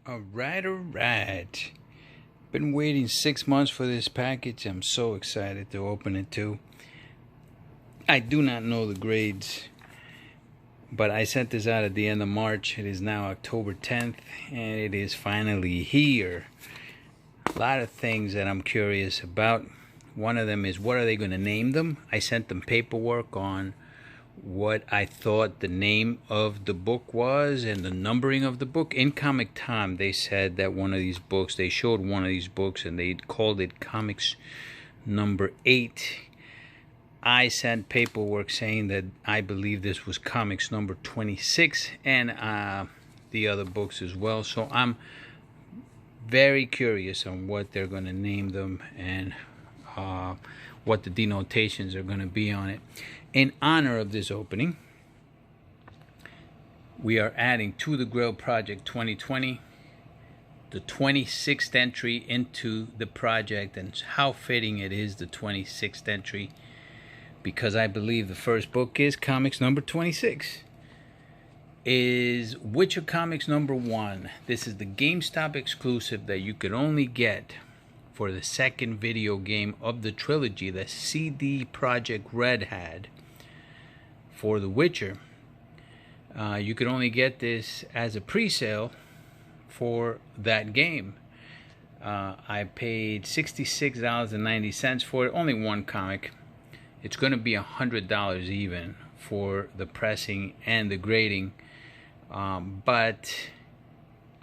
Alright. Been waiting 6 months for this package. I'm so excited to open it too. I do not know the grades, but I sent this out at the end of March. It is now October 10th, and it is finally here. A lot of things that I'm curious about. One of them is, what are they going to name them? I sent them paperwork on what I thought the name of the book was and the numbering of the book. In Comic Time, they said that one of these books, they showed one of these books and they called it Comics number 8. I sent paperwork saying that I believe this was Comics number 26 and the other books as well. So I'm very curious on what they're going to name them and what the denotations are going to be on it. In honor of this opening, we are adding to the Grail Project 2020 the 26th entry into the project, and how fitting it is, the 26th entry, because I believe the first book is Comics number 26, is Witcher Komiks number 1. This is the GameStop exclusive that you could only get for the second video game of the trilogy that CD Projekt Red had for The Witcher. You could only get this as a pre-sale for that game. I paid $66.90 for it, only one comic. It's going to be $100 even for the pressing and the grading, but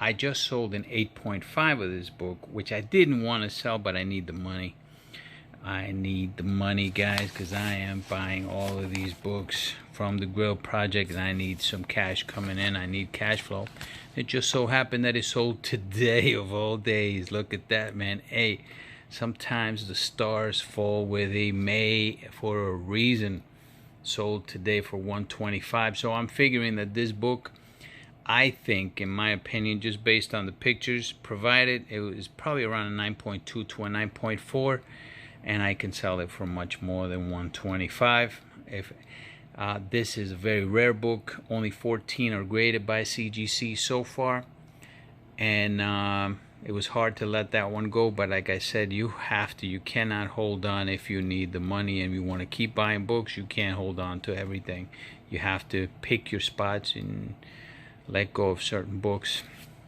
I just sold an 8.5 of this book, which I didn't want to sell, but I need the money. I need the money, guys, because I am buying all of these books from the Grail Project, and I need some cash coming in. I need cash flow. It just so happened that it sold today of all days. Look at that, man. Hey, sometimes the stars fall where they may for a reason. Sold today for $125. So I'm figuring that this book, I think, in my opinion, just based on the pictures provided, it was probably around a 9.2 to a 9.4, and I can sell it for much more than $125. If this is a very rare book, only 14 are graded by CGC so far, and it was hard to let that one go. But like I said, you cannot hold on. If you need the money and you want to keep buying books, you can't hold on to everything. You have to pick your spots and let go of certain books.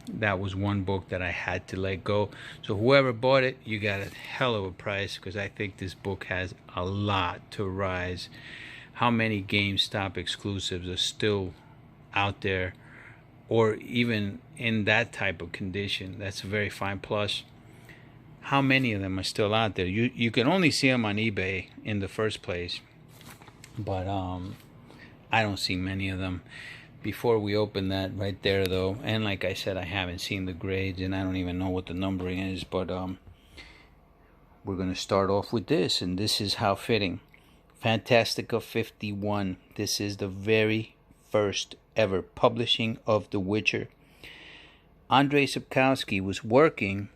That was one book that I had to let go. So whoever bought it, you got a hell of a price, because I think this book has a lot to rise. How many GameStop exclusives are still out there, or even in that type of condition? That's a very fine plus. How many of them are still out there? You can only see them on eBay in the first place, but I don't see many of them. Before we open that right there, though, and like I said, I haven't seen the grades and I don't even know what the numbering is, but we're going to start off with this, and this is how fitting. Fantastica 51. This is the very first ever publishing of The Witcher. Andrzej Sapkowski was working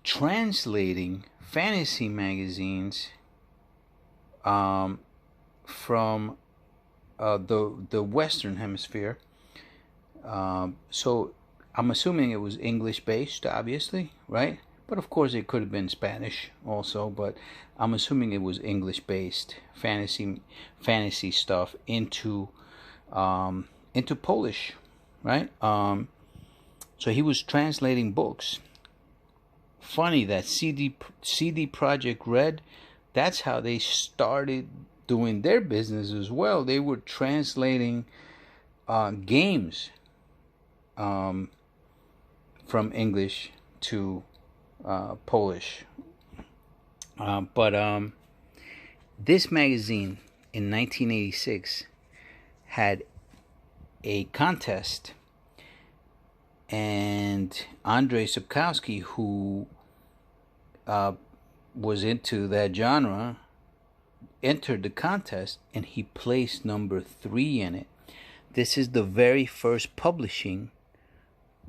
translating fantasy magazines from the Western Hemisphere. So I'm assuming it was English based, obviously, right? But of course it could have been Spanish also, but I'm assuming it was English based fantasy stuff into Polish, right? So he was translating books. Funny that CD Projekt Red, that's how they started doing their business as well. They were translating games from English to Polish. But this magazine in 1986 had a contest, and Andrzej Sapkowski, who was into that genre, entered the contest, and he placed number 3 in it. This is the very first publishing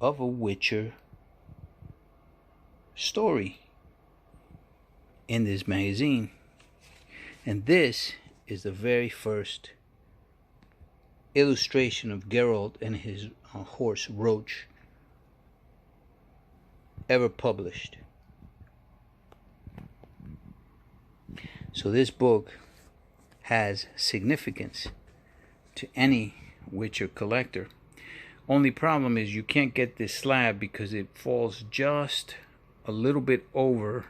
of a Witcher story in this magazine, and this is the very first illustration of Geralt and his horse Roach ever published. So this book has significance to any Witcher collector. Only problem is you can't get this slab because it falls just a little bit over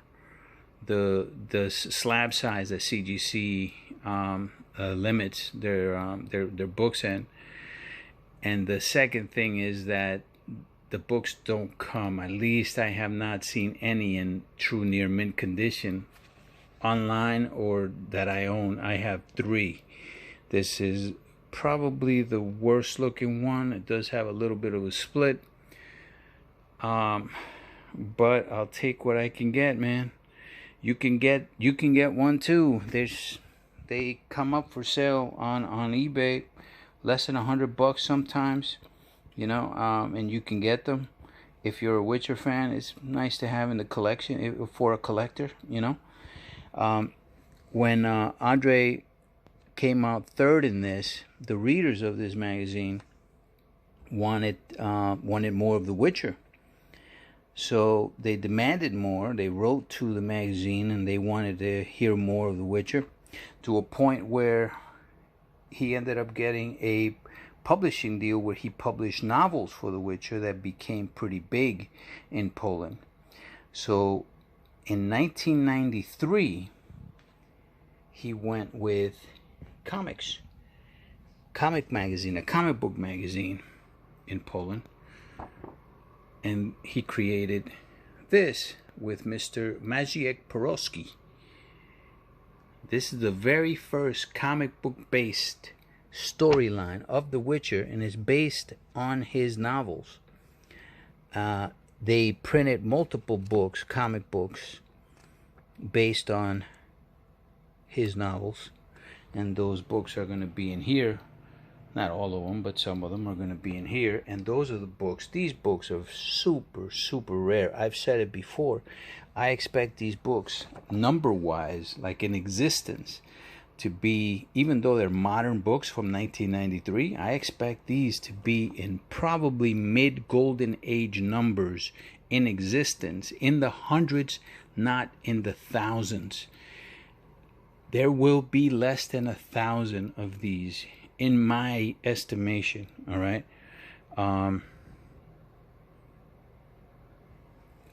the slab size that CGC limits their books in. And the second thing is that the books don't come, at least I have not seen any in true near mint condition online or that I own. I have 3. This is probably the worst looking one. It does have a little bit of a split, but I'll take what I can get, man. You can get one too. They come up for sale on eBay, less than $100 sometimes, you know, and you can get them. If you're a Witcher fan, it's nice to have in the collection for a collector, you know. When Andre came out 3rd in this, the readers of this magazine wanted more of The Witcher. So they demanded more. They wrote to the magazine and they wanted to hear more of The Witcher, to a point where he ended up getting a publishing deal where he published novels for The Witcher that became pretty big in Poland. So in 1993, he went with comic magazine, a comic book magazine in Poland, and he created this with Mr. Maciej Porowski. This is the very first comic book based storyline of The Witcher, and is based on his novels. They printed multiple books, comic books, based on his novels, and those books are going to be in here. Not all of them, but some of them are going to be in here. And those are the books. These books are super, super rare. I've said it before. I expect these books, number-wise, like in existence, to be, even though they're modern books from 1993, I expect these to be in probably mid-golden age numbers in existence, in the hundreds, not in the thousands. There will be less than 1,000 of these, in my estimation. All right.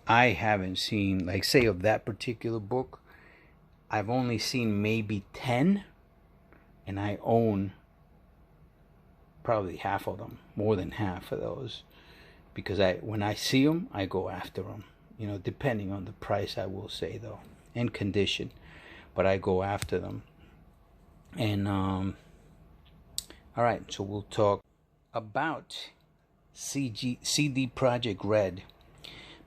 I haven't seen, like, say, of that particular book, I've only seen maybe 10, and I own probably half of them, more than half of those, because when I see them, I go after them. You know, depending on the price, I will say, though, and condition, but I go after them. And all right, so we'll talk about CD Projekt Red,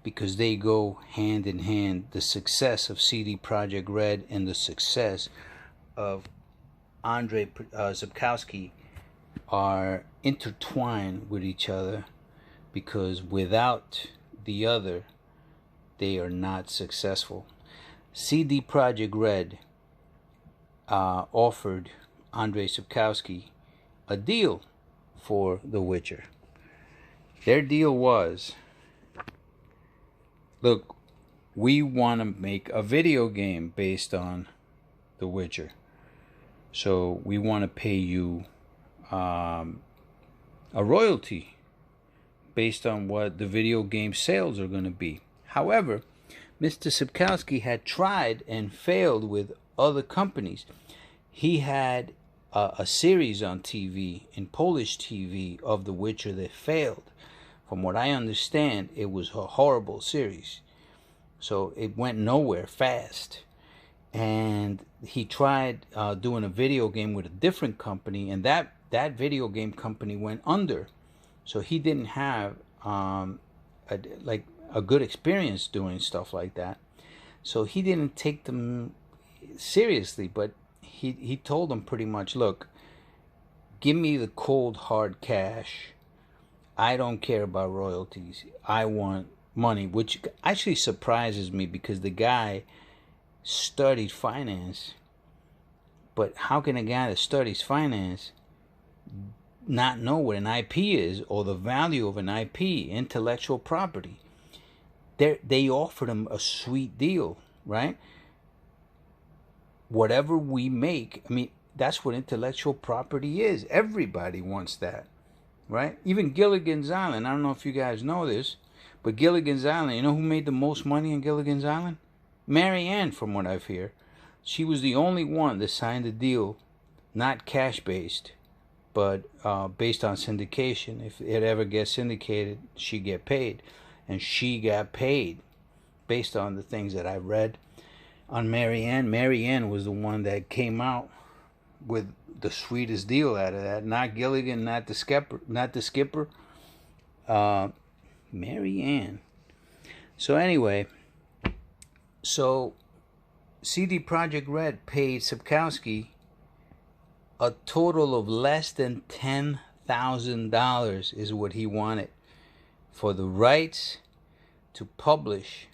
because they go hand in hand. The success of CD Projekt Red and the success of Andrzej Sapkowski are intertwined with each other, because without the other, they are not successful. CD Projekt Red offered Andrzej Sapkowski a deal for The Witcher. Their deal was, look, we want to make a video game based on The Witcher, so we want to pay you a royalty based on what the video game sales are going to be. However, Mr. Sapkowski had tried and failed with other companies. He had a series on TV, in Polish TV, of The Witcher that failed. From what I understand, it was a horrible series. So it went nowhere fast. And he tried doing a video game with a different company, and that video game company went under. So he didn't have a good experience doing stuff like that. So he didn't take them seriously, but he told them pretty much, look, give me the cold hard cash. I don't care about royalties. I want money, which actually surprises me, because the guy studied finance. But how can a guy that studies finance not know what an IP is, or the value of an IP, intellectual property? they offered him a sweet deal, right? Whatever we make, I mean, that's what intellectual property is. Everybody wants that, right? Even Gilligan's Island. I don't know if you guys know this, but Gilligan's Island, you know who made the most money in Gilligan's Island? Mary Ann, from what I've heard. She was the only one that signed a deal, not cash-based, but based on syndication. If it ever gets syndicated, she get paid. And she got paid based on the things that I read on Mary Ann. Mary Ann was the one that came out with the sweetest deal out of that. Not Gilligan, not the skipper. Mary Ann. So anyway, so CD Projekt Red paid Sapkowski a total of less than $10,000 is what he wanted for the rights to publish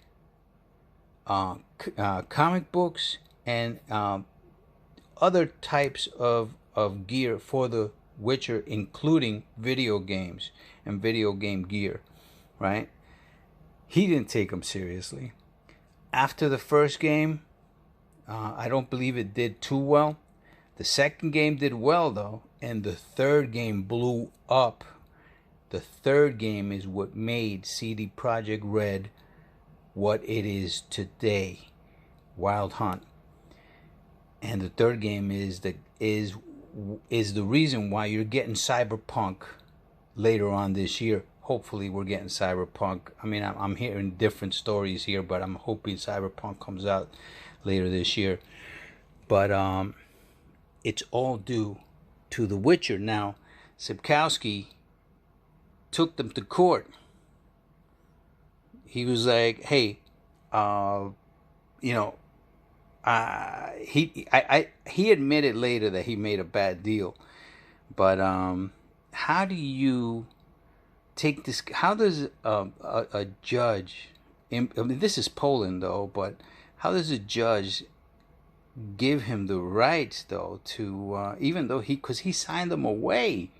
comic books and other types of gear for the Witcher, including video games and video game gear, right? He didn't take them seriously. After the first game, I don't believe it did too well. The second game did well, though, and the third game blew up. The third game is what made CD Projekt Red what it is today, Wild Hunt. And the third game is the reason why you're getting Cyberpunk later on this year. Hopefully we're getting Cyberpunk. I mean, I'm hearing different stories here, but I'm hoping Cyberpunk comes out later this year. But it's all due to The Witcher. Now, Sapkowski took them to court. He was like, "Hey, he admitted later that he made a bad deal, but how do you take this? How does a judge? I mean, this is Poland though, but how does a judge give him the rights though to even though because he signed them away?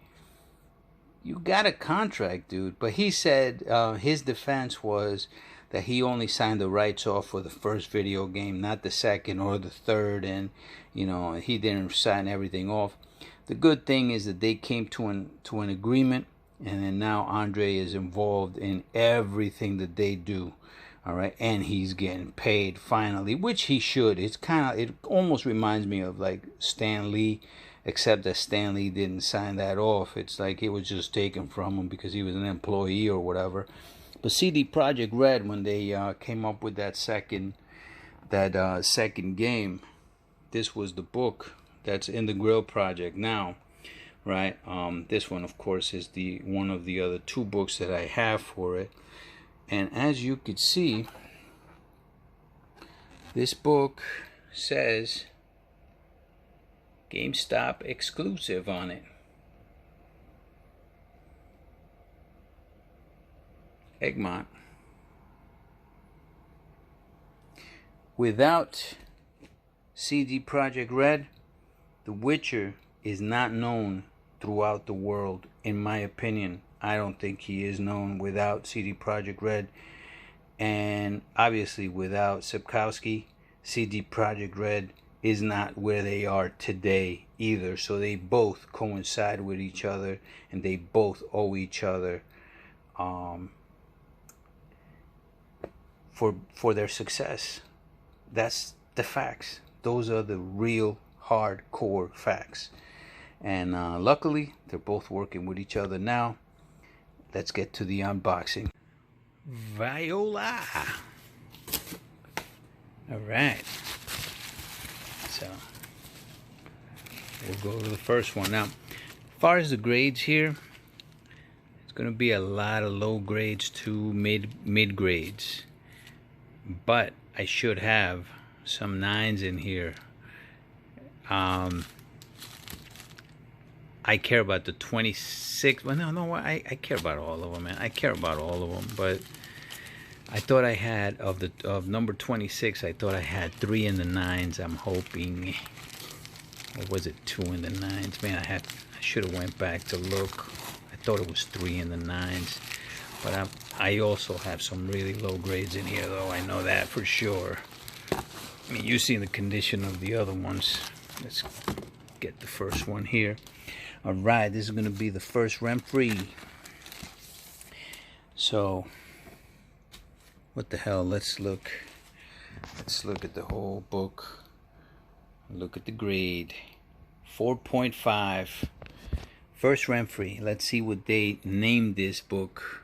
You got a contract, dude." But he said his defense was that he only signed the rights off for the first video game, not the second or the third, and he didn't sign everything off. The good thing is that they came to an agreement, and then now Andre is involved in everything that they do. All right, and he's getting paid finally, which he should. It almost reminds me of like Stan Lee, except that Stan Lee didn't sign that off. It's like it was just taken from him because he was an employee or whatever. But CD Projekt Red, when they came up with that second game, this was the book that's in the Grail Project now, right? This one, of course, is one of the other two books that I have for it. And as you could see, this book says GameStop exclusive on it. Egmont. Without CD Projekt Red, The Witcher is not known throughout the world, in my opinion. I don't think he is known without CD Projekt Red. And obviously without Sapkowski, CD Projekt Red is not where they are today either. So they both coincide with each other, and they both owe each other for their success. That's the facts. Those are the real hardcore facts. And luckily, they're both working with each other now. Let's get to the unboxing. Viola. All right. So we'll go to the first one. Now, as far as the grades here, it's going to be a lot of low grades to mid grades. But I should have some 9s in here. I care about the 26. Well, no, I care about all of them, man. I care about all of them. But I thought I had of number 26. I thought I had 3 in the 9s. I'm hoping, or was it 2 in the 9s? Man, I should have went back to look. I thought it was 3 in the 9s. But I also have some really low grades in here, though. I know that for sure. I mean, you've seen the condition of the other ones. Let's get the first one here. All right, this is going to be the first rent-free. So, what the hell? Let's look at the whole book. Look at the grade. 4.5. First rent-free. Let's see what they named this book.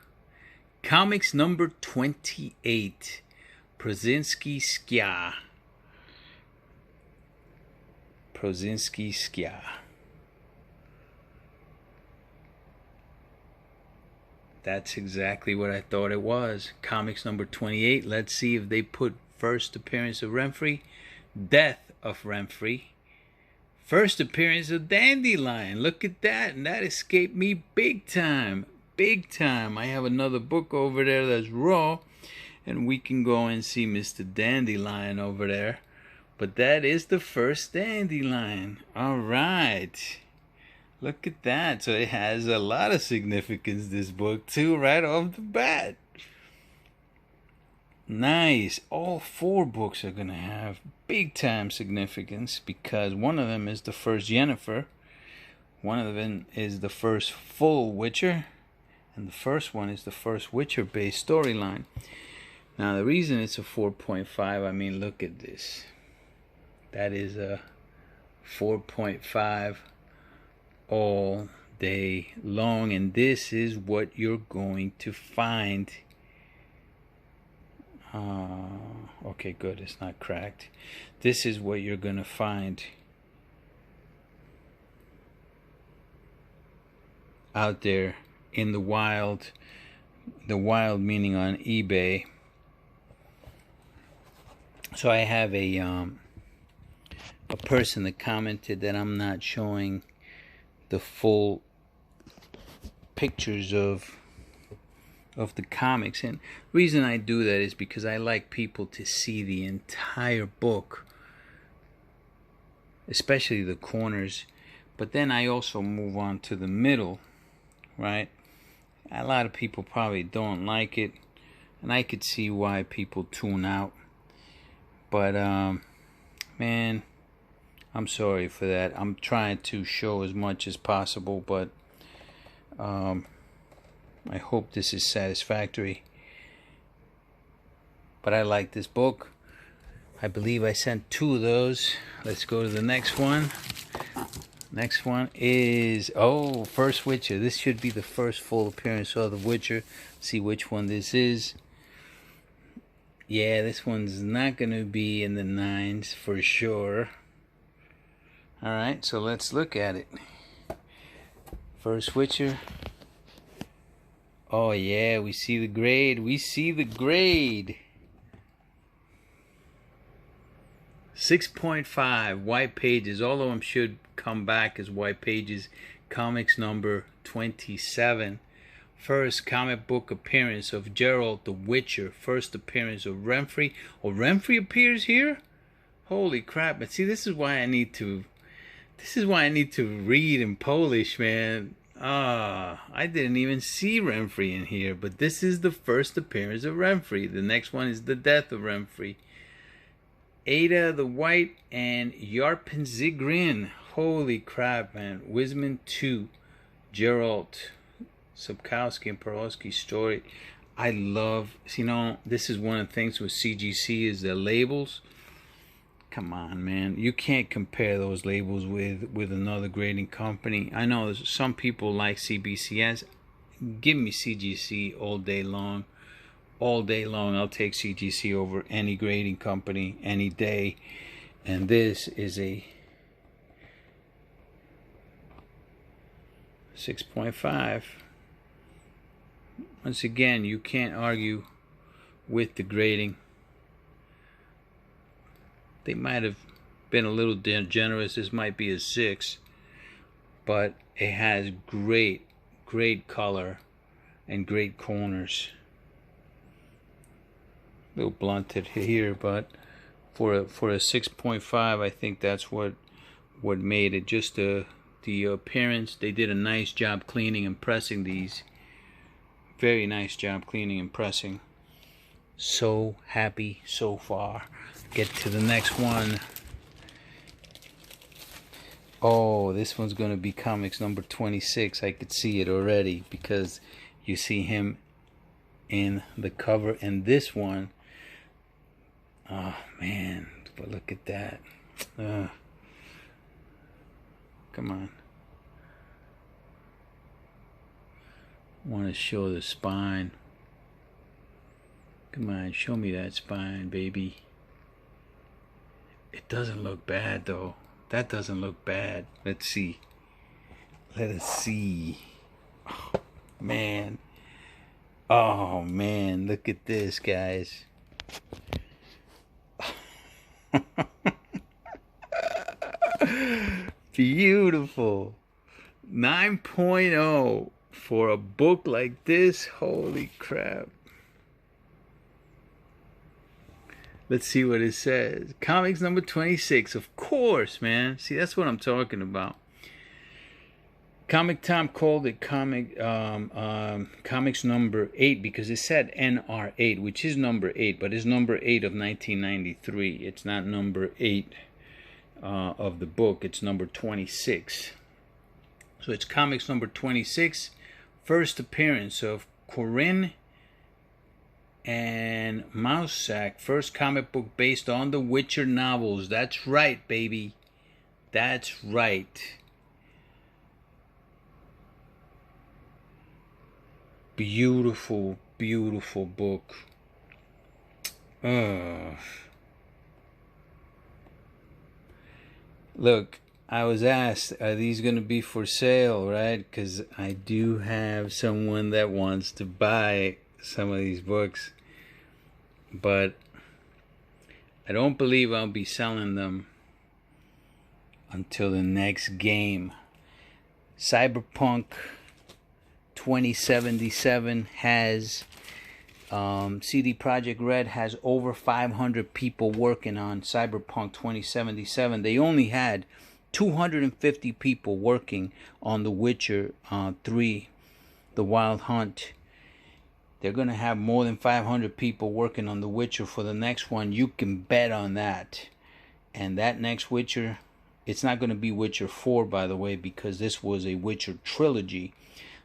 Comics number 28. Prozinski Skya. Prozinski Skya. That's exactly what I thought it was. Comics number 28. Let's see if they put first appearance of Renfrey, death of Renfrey, first appearance of Dandelion. Look at that, and that escaped me big time. Big time. I have another book over there that's raw, and we can go and see Mr. Dandelion over there. But that is the first Dandelion. All right. Look at that. So it has a lot of significance, this book, too, right off the bat. Nice. All 4 books are going to have big time significance because one of them is the first Yennefer. One of them is the first full Witcher. And the first one is the first Witcher-based storyline. Now, the reason it's a 4.5, I mean, look at this. That is a 4.5 all day long. And this is what you're going to find. Okay, good. It's not cracked. This is what you're going to find out there in the wild. The wild meaning on eBay. So I have a person that commented that I'm not showing the full pictures of the comics, and the reason I do that is because I like people to see the entire book, especially the corners, but then I also move on to the middle, right? A lot of people probably don't like it, and I could see why people tune out, but man, I'm sorry for that. I'm trying to show as much as possible, but I hope this is satisfactory. But I like this book. I believe I sent 2 of those. Let's go to the next one. Next one is, first Witcher. This should be the first full appearance of the Witcher. See which one this is. Yeah, this one's not going to be in the 9s for sure. Alright, so let's look at it. First Witcher. Oh yeah, we see the grade. We see the grade. 6.5 white pages. All of them should come back as white pages. Comics number 27. First comic book appearance of Geralt the Witcher. First appearance of Renfrey. Oh, Renfrey appears here? Holy crap. But see, this is why I need to read in Polish, man. I didn't even see Renfrey in here, but this is the first appearance of Renfrey. The next one is the death of Renfrey. Ada the White and Yarpen Zigrin. Holy crap, man. Wisman 2. Geralt. Sapkowski and Perlowski story. I love, this is one of the things with CGC is the labels. Come on, man. You can't compare those labels with another grading company. I know some people like CBCS. Give me CGC all day long. All day long, I'll take CGC over any grading company any day. And this is a 6.5. Once again, you can't argue with the grading. They might have been a little generous. This might be a 6, but it has great color and great corners. A little blunted here, but for a 6.5, I think that's what made it. Just the appearance. They did a nice job cleaning and pressing these. Very nice job cleaning and pressing. So happy so far. Get to the next one. Oh, this one's gonna be comics number 26. I could see it already because you see him in the cover. And this one, oh man, but look at that. Come on. Want to show the spine. Come on, show me that spine, baby. It doesn't look bad though. That doesn't look bad. Let's see. Let us see. Oh, man. Oh, man. Look at this, guys. Beautiful. 9.0 for a book like this. Holy crap. Let's see what it says. Comics number 26. Of course, man. See, that's what I'm talking about. Comic Time called it comics number 8 because it said NR8, which is number 8, but it's number 8 of 1993. It's not number 8 of the book. It's number 26. So it's comics number 26. First appearance of Corinne and Mousesack, first comic book based on the Witcher novels. That's right, baby. That's right. Beautiful, beautiful book. Look, I was asked, are these going to be for sale, right? Because I do have someone that wants to buy some of these books. But I don't believe I'll be selling them until the next game. Cyberpunk 2077 has CD Projekt Red has over 500 people working on Cyberpunk 2077. They only had 250 people working on The Witcher 3, The Wild Hunt. They're going to have more than 500 people working on The Witcher for the next one. You can bet on that. And that next Witcher, it's not going to be Witcher 4, by the way, because this was a Witcher trilogy.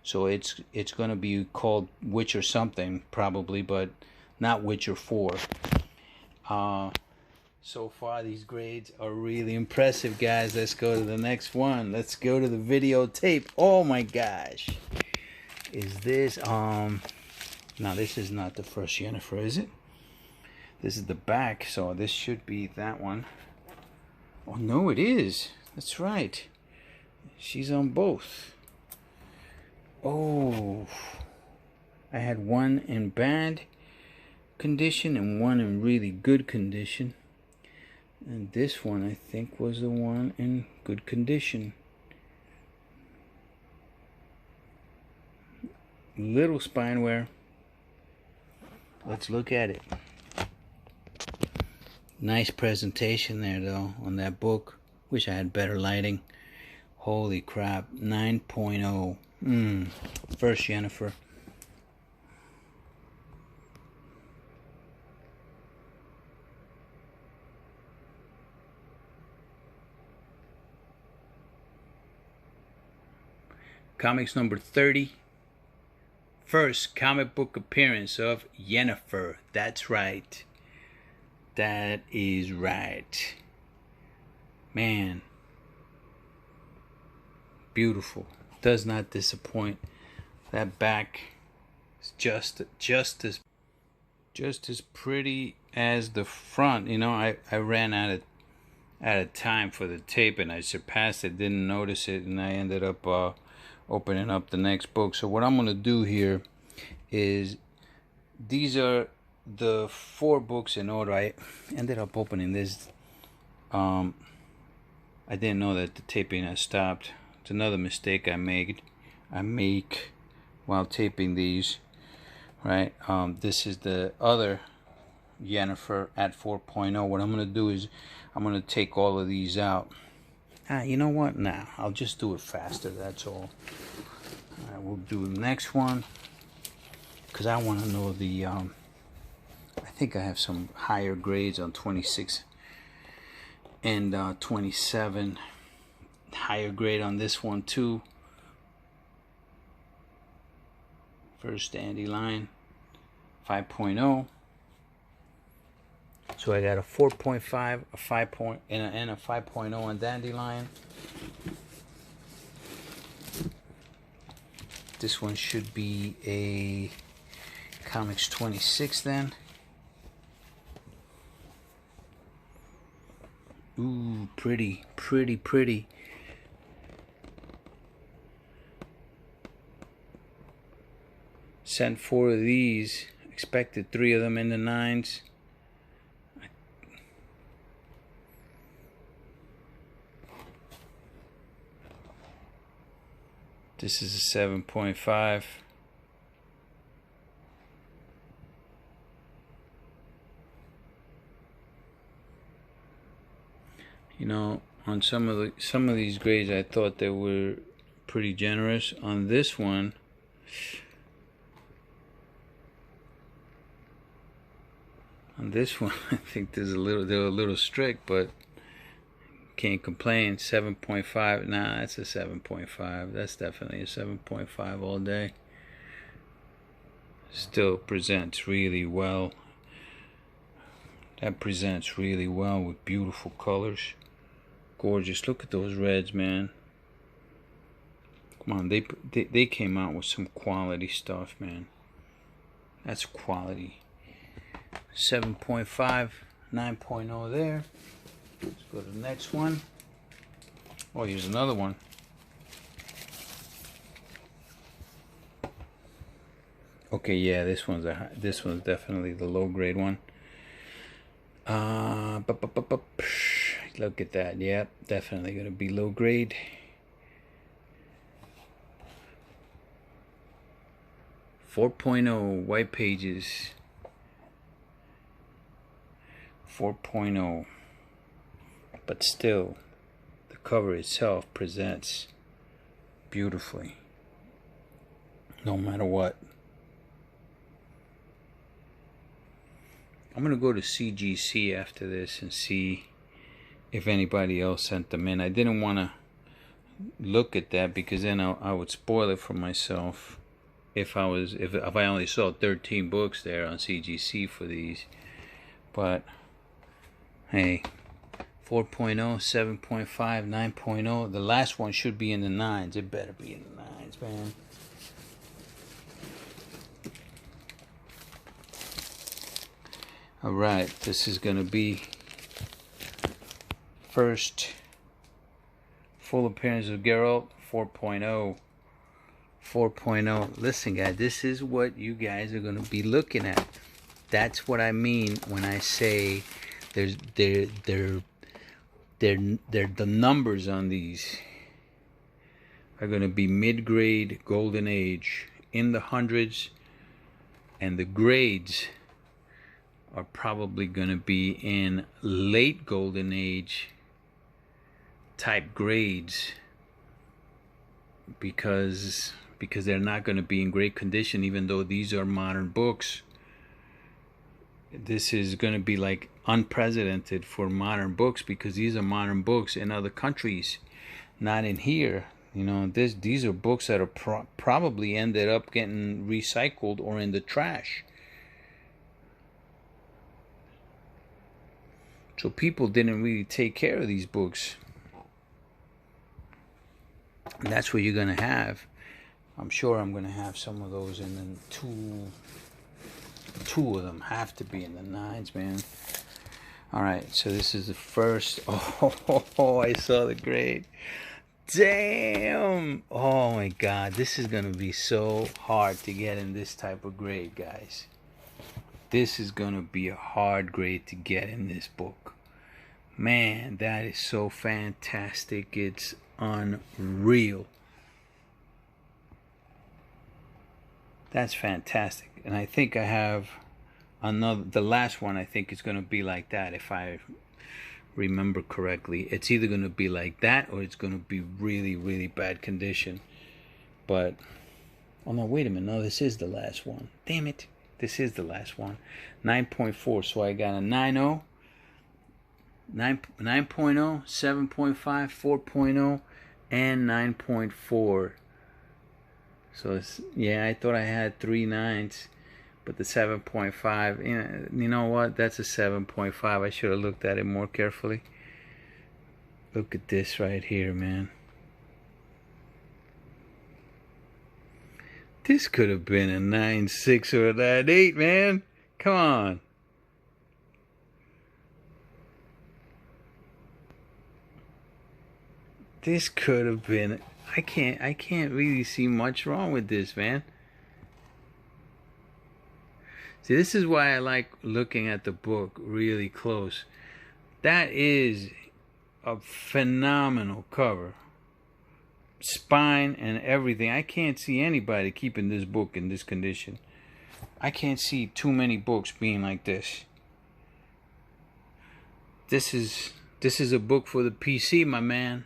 So it's going to be called Witcher something, probably, but not Witcher 4. So far, these grades are really impressive, guys. Let's go to the next one. Let's go to the videotape. Oh, my gosh. Is this... Now, this is not the first Yennefer, is it? This is the back, so this should be that one. Oh, no, it is. That's right. She's on both. Oh. I had one in bad condition and one in really good condition. And this one, I think, was the one in good condition. Little spine wear. Let's look at it. Nice presentation there, though, on that book. Wish I had better lighting. Holy crap. 9.0. First Yennefer. Comics number 30. First comic book appearance of Yennefer. That's right. That is right. Man. Beautiful. Does not disappoint. That back is just as pretty as the front. You know, I ran out of time for the tape and I surpassed it, didn't notice it, and I ended up opening up the next book. So what I'm going to do here is, these are the 4 books in order. I ended up opening this. I didn't know that the taping had stopped. It's another mistake I make while taping these, right? This is the other Yennefer at 4.0. What I'm going to do is I'm going to take all of these out. You know what? Nah, I'll just do it faster, that's all. Alright, we'll do the next one. because I want to know the I think I have some higher grades on 26 and 27. Higher grade on this one too. First dandelion 5.0. So I got a 4.5, a 5 point, and a 5.0 on dandelion. This one should be a Comics 26 then. Ooh, pretty, pretty, pretty. Sent 4 of these. Expected 3 of them in the 9s. This is a 7.5. You know, on some of these grades, I thought they were pretty generous. On this one, I think they're a little strict, but can't complain. 7.5. Nah, that's a 7.5. That's definitely a 7.5 all day. Still presents really well. That presents really well with beautiful colors. Gorgeous. Look at those reds, man. Come on, they came out with some quality stuff, man. That's quality. 7.5, 9.0 there. Let's go to the next one. Oh, here's another one. Okay, yeah, this one's definitely the low grade one. Look at that. Yep, definitely gonna be low grade. .4 white pages. 4.0. But still, the cover itself presents beautifully, no matter what. I'm going to go to CGC after this and see if anybody else sent them in. I didn't want to look at that because then I would spoil it for myself if I only saw 13 books there on CGC for these. But hey, 4.0, 7.5, 9.0. The last one should be in the 9s. It better be in the 9s, man. Alright, this is going to be first full appearance of Geralt, 4.0. 4.0. Listen, guys, this is what you guys are going to be looking at. That's what I mean when I say the numbers on these are going to be mid-grade, golden age, in the hundreds, and the grades are probably going to be in late golden age type grades because they're not going to be in great condition, even though these are modern books. This is going to be like unprecedented for modern books because these are modern books in other countries, not in here. You know, these are books that are probably ended up getting recycled or in the trash. So people didn't really take care of these books. And that's what you're going to have. I'm sure I'm going to have some of those, and then two of them have to be in the 9s, man. Alright, so this is the first. Oh, I saw the grade. Damn! Oh my god, this is going to be so hard to get in this type of grade, guys. This is going to be a hard grade to get in this book. Man, that is so fantastic. It's unreal. That's fantastic. And I think I have the last one I think is going to be like that, if I remember correctly. It's either going to be like that or it's going to be really, really bad condition. But Oh no, wait a minute. No, this is the last one. Damn it. This is the last one. 9.4. So I got a 9.0, 9.0, 7.5, 4.0, and 9.4. So it's, yeah, I thought I had 3 9s, but the 7.5, you know what? That's a 7.5. I should have looked at it more carefully. Look at this right here, man. This could have been a 9.6 or a 9.8, man. Come on. This could have been. I can't really see much wrong with this, man. See, this is why I like looking at the book really close. That is a phenomenal cover. Spine and everything. I can't see anybody keeping this book in this condition. I can't see too many books being like this. This is a book for the PC, my man.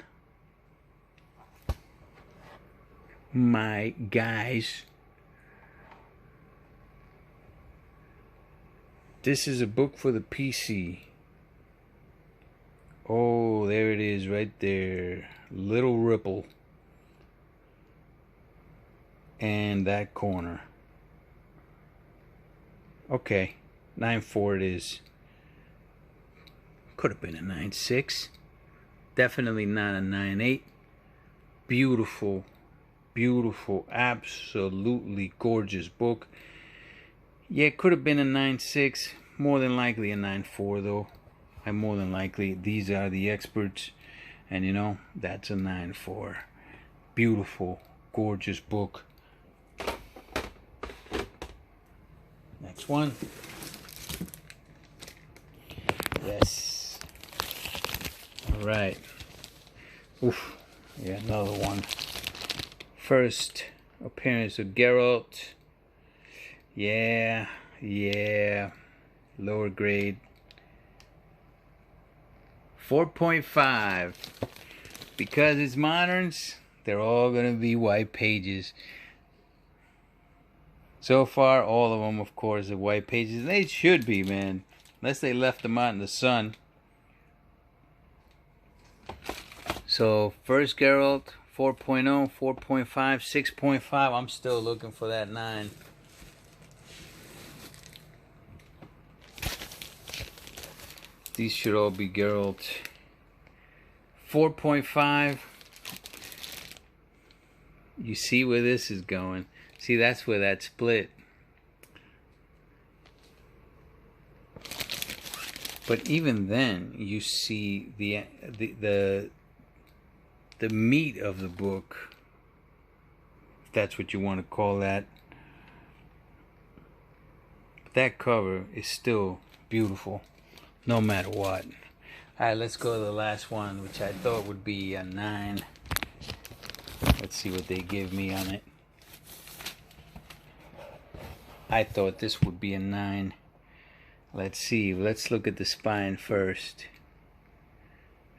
My guys. This is a book for the PC. Oh, there it is right there. Little ripple. And that corner. Okay, 9.4 it is. Could have been a 9.6. Definitely not a 9.8. Beautiful, beautiful, absolutely gorgeous book. Yeah, it could have been a 9.6. More than likely a 9.4 though. More than likely, these are the experts. And you know, that's a 9.4. Beautiful, gorgeous book. Next one. Yes. All right. Oof. Yeah, another one. First appearance of Geralt. Yeah. Lower grade. 4.5. Because it's moderns, they're all going to be white pages. So far, all of them, of course, are white pages. They should be, man. Unless they left them out in the sun. So, first Geralt, 4.0, 4.5, 6.5. I'm still looking for that 9. These should all be Geralt. 4.5. You see where this is going. See, that's where that split. But even then, you see the meat of the book, if that's what you want to call that. That cover is still beautiful, no matter what. All right, let's go to the last one, which I thought would be a 9. Let's see what they give me on it. I thought this would be a 9. Let's see. Let's look at the spine first.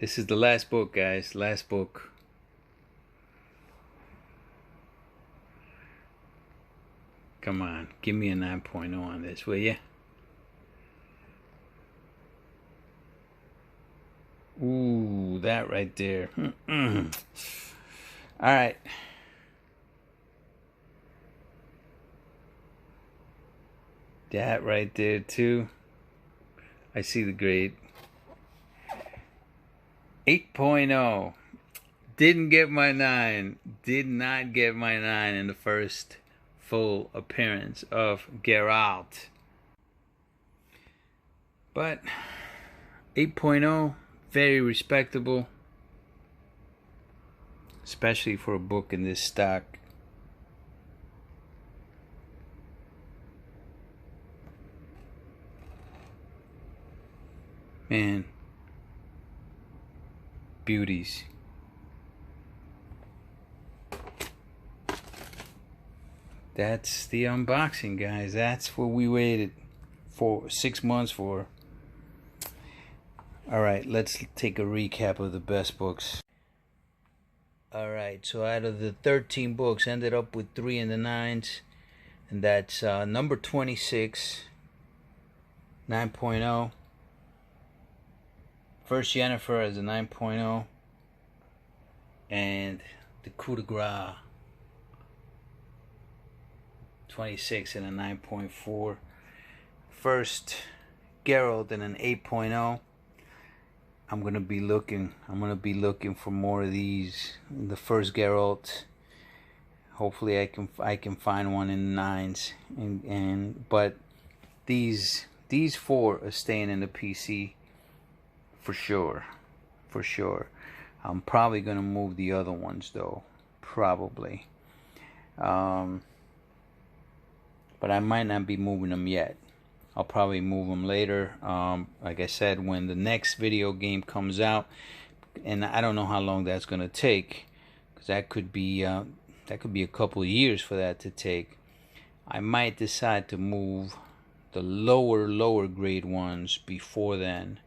This is the last book, guys. Last book. Come on. Give me a 9.0 on this, will ya? Ooh, that right there. All right. That right there too. I see the grade. 8.0. Didn't get my 9. Did not get my 9 in the first full appearance of Geralt. But 8.0, very respectable. Especially for a book in this stock. Man, beauties. That's the unboxing, guys. That's what we waited for 6 months for. All right, let's take a recap of the best books. Alright, so out of the 13 books, ended up with 3 in the 9s. And that's number 26, 9.0. First Yennefer as a 9.0. And the coup de grace, 26 and a 9.4. First Geralt in an 8.0. I'm gonna be looking for more of these. The first Geralt. Hopefully I can find one in the 9s. But these 4 are staying in the PC for sure. For sure. I'm probably gonna move the other ones though. Probably. But I might not be moving them yet. I'll probably move them later. Like I said, when the next video game comes out, and I don't know how long that's gonna take, because that could be a couple of years for that to take. I might decide to move the lower grade ones before then,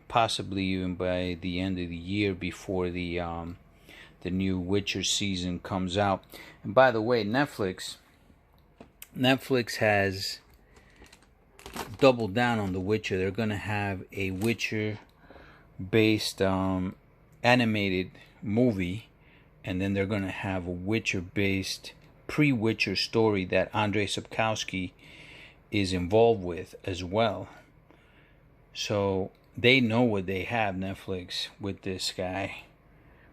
possibly even by the end of the year, before the new Witcher season comes out. And by the way, Netflix has doubled down on The Witcher. They're gonna have a Witcher based animated movie, and then they're gonna have a Witcher based pre-Witcher story that Andrzej Sapkowski is involved with as well. So they know what they have, Netflix, with this guy,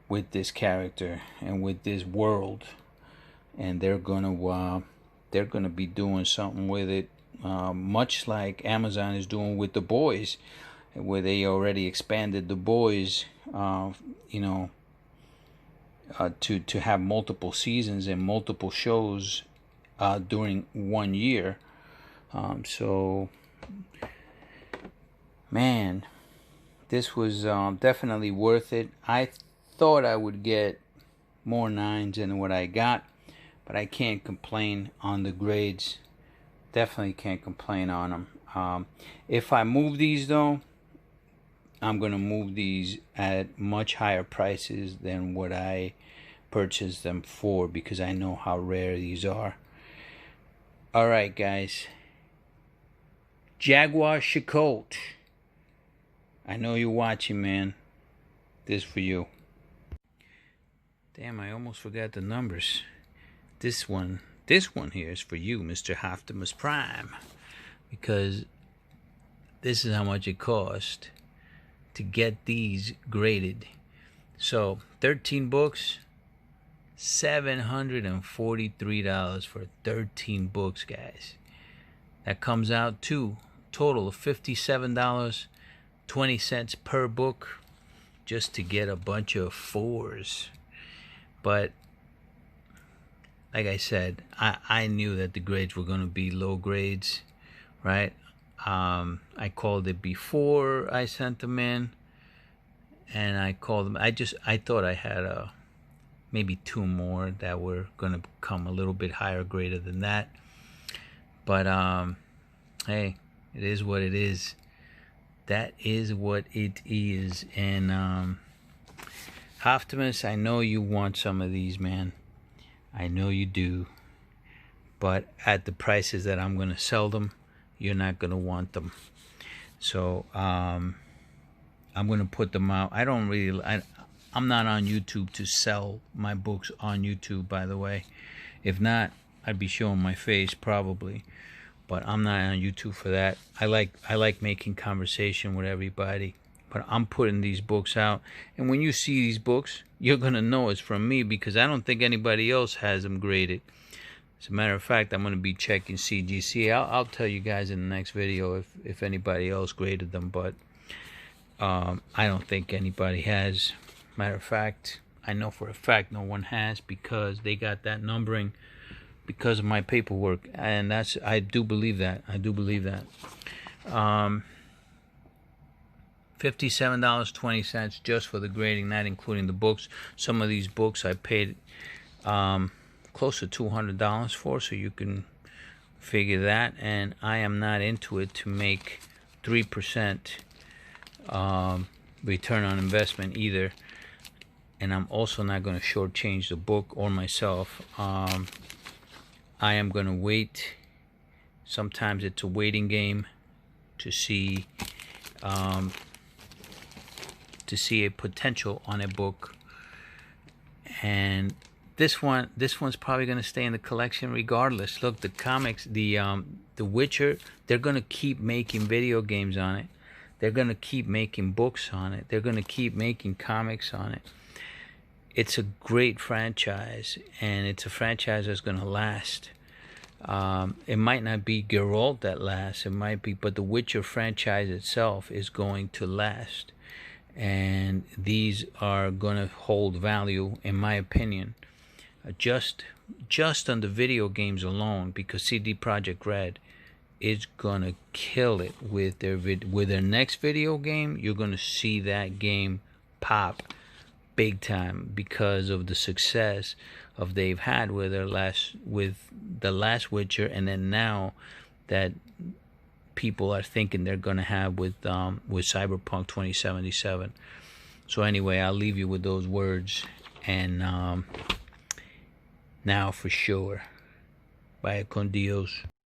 with this character, and with this world, and they're gonna be doing something with it. Much like Amazon is doing with The Boys, where they already expanded The Boys, to have multiple seasons and multiple shows during 1 year. So, man, this was definitely worth it. I thought I would get more 9s than what I got, but I can't complain on the grades. Definitely can't complain on them. If I move these though, I'm gonna move these at much higher prices than what I purchased them for, because I know how rare these are. Alright guys, Jaguar Chakotay, I know you're watching, man. This for you. Damn, I almost forgot the numbers. This one here is for you, Mr. Optimus Prime, because this is how much it cost to get these graded. So 13 books, $743 for 13 books, guys. That comes out to a total of $57.20 per book, just to get a bunch of 4s. But like I said, I knew that the grades were going to be low grades, right? I called it before I sent them in, and I called them. I thought I had maybe 2 more that were going to come a little bit higher graded than that. But hey, it is what it is. That is what it is. And Optimus, I know you want some of these, man. I know you do, but at the prices that I'm going to sell them, you're not going to want them. So I'm going to put them out. I'm not on YouTube to sell my books on YouTube, by the way. If not, I'd be showing my face probably, but I'm not on YouTube for that. I like making conversation with everybody. But I'm putting these books out, and when you see these books, you're gonna know it's from me, because I don't think anybody else has them graded. As a matter of fact, I'm gonna be checking CGC. I'll tell you guys in the next video if anybody else graded them, but I don't think anybody has. Matter of fact, I know for a fact no one has, because they got that numbering because of my paperwork, and I do believe that. $57.20 just for the grading, not including the books. Some of these books I paid close to $200 for, so you can figure that. And I am not into it to make 3% return on investment either. and I'm also not going to shortchange the book or myself. I am going to wait. Sometimes it's a waiting game to see a potential on a book, and this one's probably going to stay in the collection regardless. Look, the comics, the Witcher, they're going to keep making video games on it. They're going to keep making books on it. They're going to keep making comics on it. It's a great franchise, and it's a franchise that's going to last. It might not be Geralt that lasts, it might be, but the Witcher franchise itself is going to last. And these are going to hold value, in my opinion, just on the video games alone, because CD Projekt Red is going to kill it with their next video game. You're going to see that game pop big time because of the success of they've had with the last Witcher, and then now that people are thinking they're going to have with Cyberpunk 2077. So anyway, I'll leave you with those words, and now for sure, vaya con Dios.